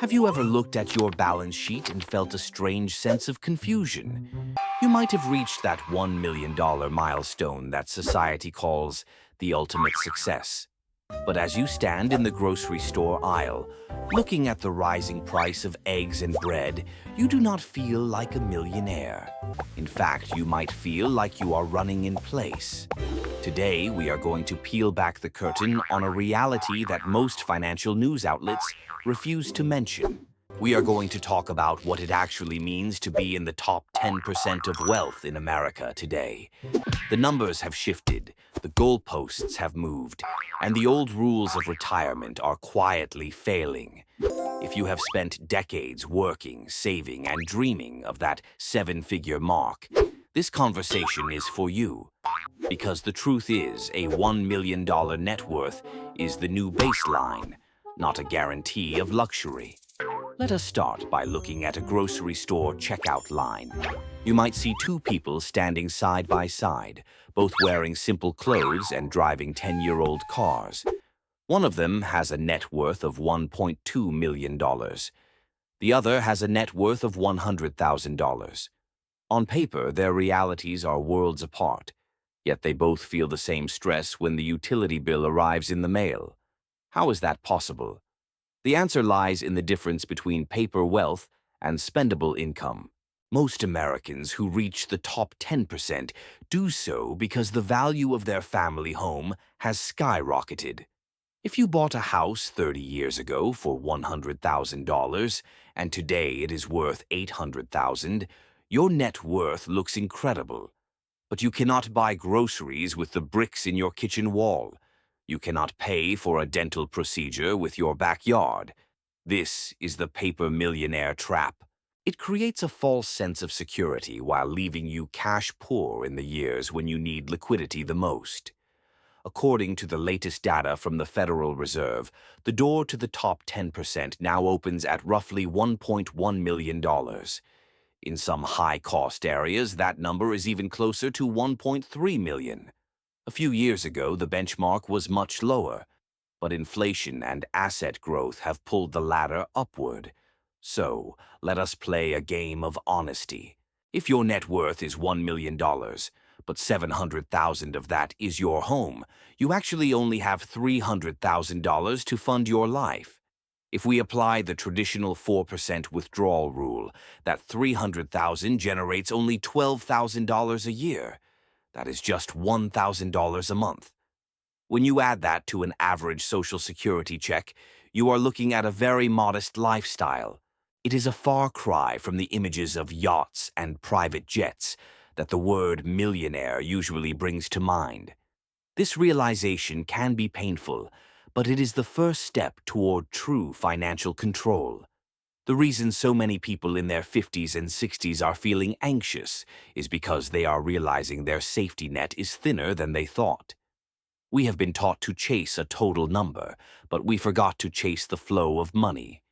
Have you ever looked at your balance sheet and felt a strange sense of confusion? You might have reached that $1 million milestone that society calls the ultimate success. But as you stand in the grocery store aisle, looking at the rising price of eggs and bread, you do not feel like a millionaire. In fact, you might feel like you are running in place. Today, we are going to peel back the curtain on a reality that most financial news outlets refuse to mention. We are going to talk about what it actually means to be in the top 10% of wealth in America today. The numbers have shifted, the goalposts have moved, and the old rules of retirement are quietly failing. If you have spent decades working, saving, and dreaming of that seven-figure mark, this conversation is for you. Because the truth is, a $1 million net worth is the new baseline, not a guarantee of luxury. Let us start by looking at a grocery store checkout line. You might see two people standing side by side, both wearing simple clothes and driving 10-year-old cars. One of them has a net worth of $1.2 million. The other has a net worth of $100,000. On paper, their realities are worlds apart, yet they both feel the same stress when the utility bill arrives in the mail. How is that possible? The answer lies in the difference between paper wealth and spendable income. Most Americans who reach the top 10% do so because the value of their family home has skyrocketed. If you bought a house 30 years ago for $100,000 and today it is worth $800,000, your net worth looks incredible. But you cannot buy groceries with the bricks in your kitchen wall. You cannot pay for a dental procedure with your backyard. This is the paper millionaire trap. It creates a false sense of security while leaving you cash poor in the years when you need liquidity the most. According to the latest data from the Federal Reserve, the door to the top 10% now opens at roughly $1.1 million. In some high-cost areas, that number is even closer to $1.3 million. A few years ago, the benchmark was much lower, but inflation and asset growth have pulled the ladder upward. So, let us play a game of honesty. If your net worth is $1 million, but $700,000 of that is your home, you actually only have $300,000 to fund your life. If we apply the traditional 4% withdrawal rule, that $300,000 generates only $12,000 a year. That is just $1,000 a month. When you add that to an average Social Security check, you are looking at a very modest lifestyle. It is a far cry from the images of yachts and private jets that the word millionaire usually brings to mind. This realization can be painful, but it is the first step toward true financial control. The reason so many people in their 50s and 60s are feeling anxious is because they are realizing their safety net is thinner than they thought. We have been taught to chase a total number, but we forgot to chase the flow of money.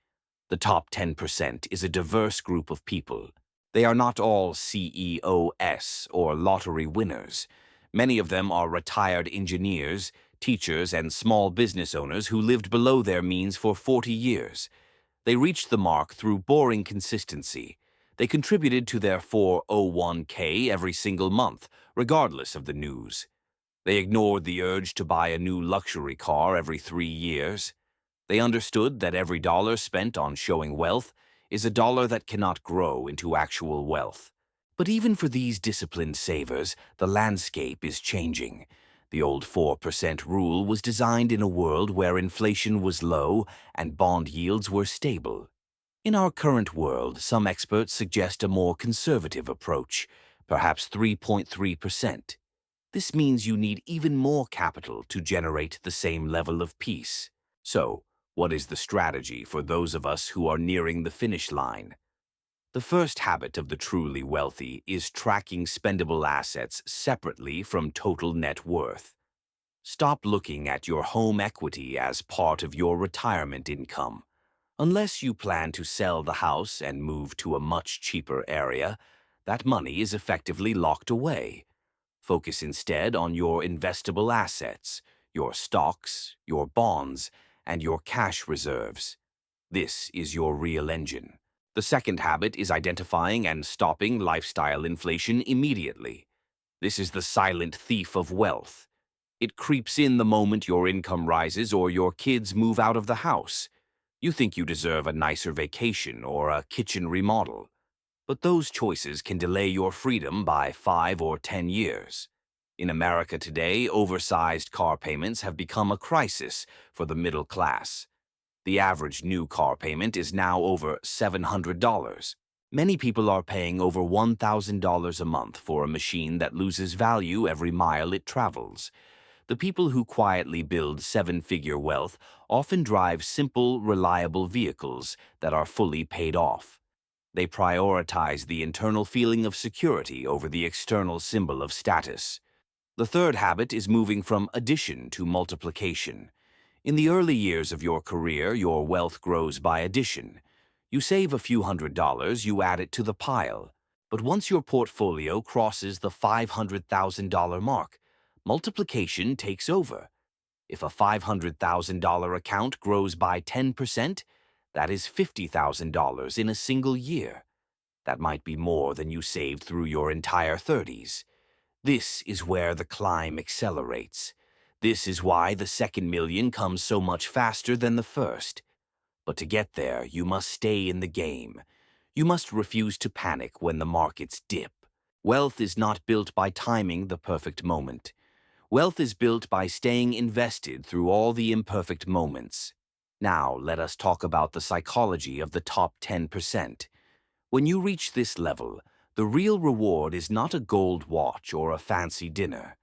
The top 10% is a diverse group of people. They are not all CEOs or lottery winners. Many of them are retired engineers, teachers, and small business owners who lived below their means for 40 years. They reached the mark through boring consistency. They contributed to their 401k every single month, regardless of the news. They ignored the urge to buy a new luxury car every 3 years. They understood that every dollar spent on showing wealth is a dollar that cannot grow into actual wealth. But even for these disciplined savers, the landscape is changing. The old 4% rule was designed in a world where inflation was low and bond yields were stable. In our current world, some experts suggest a more conservative approach, perhaps 3.3%. This means you need even more capital to generate the same level of peace. So, what is the strategy for those of us who are nearing the finish line? The first habit of the truly wealthy is tracking spendable assets separately from total net worth. Stop looking at your home equity as part of your retirement income. Unless you plan to sell the house and move to a much cheaper area, that money is effectively locked away. Focus instead on your investable assets, your stocks, your bonds, and your cash reserves. This is your real engine. The second habit is identifying and stopping lifestyle inflation immediately. This is the silent thief of wealth. It creeps in the moment your income rises or your kids move out of the house. You think you deserve a nicer vacation or a kitchen remodel. But those choices can delay your freedom by 5 or 10 years. In America today, oversized car payments have become a crisis for the middle class. The average new car payment is now over $700. Many people are paying over $1,000 a month for a machine that loses value every mile it travels. The people who quietly build seven-figure wealth often drive simple, reliable vehicles that are fully paid off. They prioritize the internal feeling of security over the external symbol of status. The third habit is moving from addition to multiplication. In the early years of your career, your wealth grows by addition. You save a few $100s, you add it to the pile. But once your portfolio crosses the $500,000 mark, multiplication takes over. If a $500,000 account grows by 10%, that is $50,000 in a single year. That might be more than you saved through your entire 30s. This is where the climb accelerates. This is why the second million comes so much faster than the first. But to get there, you must stay in the game. You must refuse to panic when the markets dip. Wealth is not built by timing the perfect moment. Wealth is built by staying invested through all the imperfect moments. Now, let us talk about the psychology of the top 10%. When you reach this level, the real reward is not a gold watch or a fancy dinner.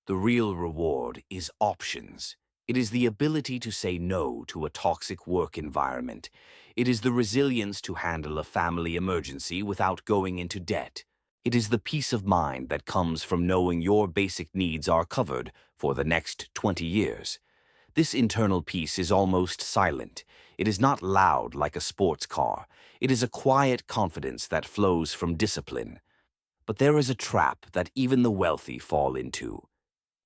The real reward is options. It is the ability to say no to a toxic work environment. It is the resilience to handle a family emergency without going into debt. It is the peace of mind that comes from knowing your basic needs are covered for the next 20 years. This internal peace is almost silent. It is not loud like a sports car. It is a quiet confidence that flows from discipline. But there is a trap that even the wealthy fall into.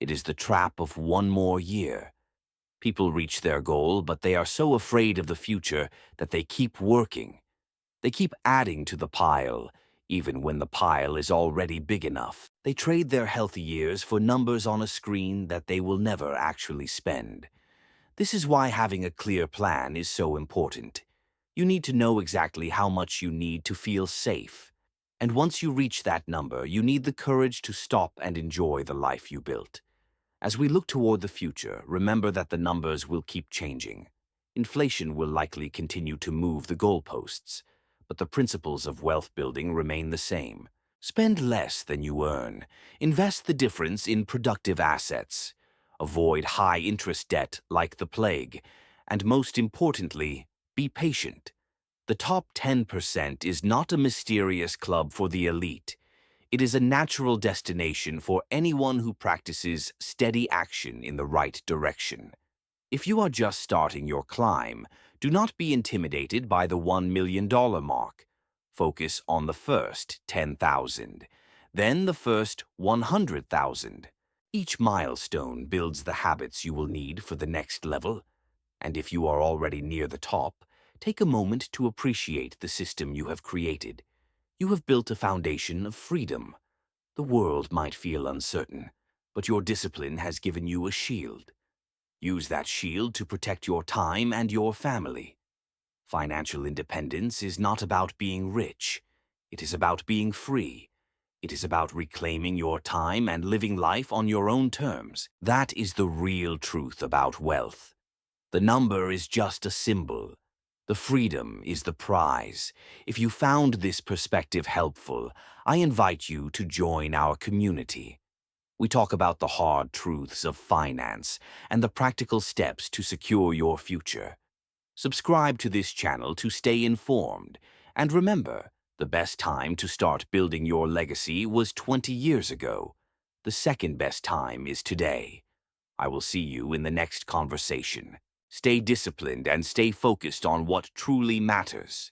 It is the trap of one more year. People reach their goal, but they are so afraid of the future that they keep working. They keep adding to the pile, even when the pile is already big enough. They trade their healthy years for numbers on a screen that they will never actually spend. This is why having a clear plan is so important. You need to know exactly how much you need to feel safe. And once you reach that number, you need the courage to stop and enjoy the life you built. As we look toward the future, remember that the numbers will keep changing. Inflation will likely continue to move the goalposts, but the principles of wealth building remain the same. Spend less than you earn. Invest the difference in productive assets. Avoid high-interest debt like the plague. And most importantly, be patient. The top 10% is not a mysterious club for the elite. It is a natural destination for anyone who practices steady action in the right direction. If you are just starting your climb, do not be intimidated by the $1 million mark. Focus on the first 10,000, then the first 100,000. Each milestone builds the habits you will need for the next level. And if you are already near the top, take a moment to appreciate the system you have created. You have built a foundation of freedom. The world might feel uncertain, but your discipline has given you a shield. Use that shield to protect your time and your family. Financial independence is not about being rich. It is about being free. It is about reclaiming your time and living life on your own terms. That is the real truth about wealth. The number is just a symbol. The freedom is the prize. If you found this perspective helpful, I invite you to join our community. We talk about the hard truths of finance and the practical steps to secure your future. Subscribe to this channel to stay informed. And remember, the best time to start building your legacy was 20 years ago. The second best time is today. I will see you in the next conversation. Stay disciplined and stay focused on what truly matters.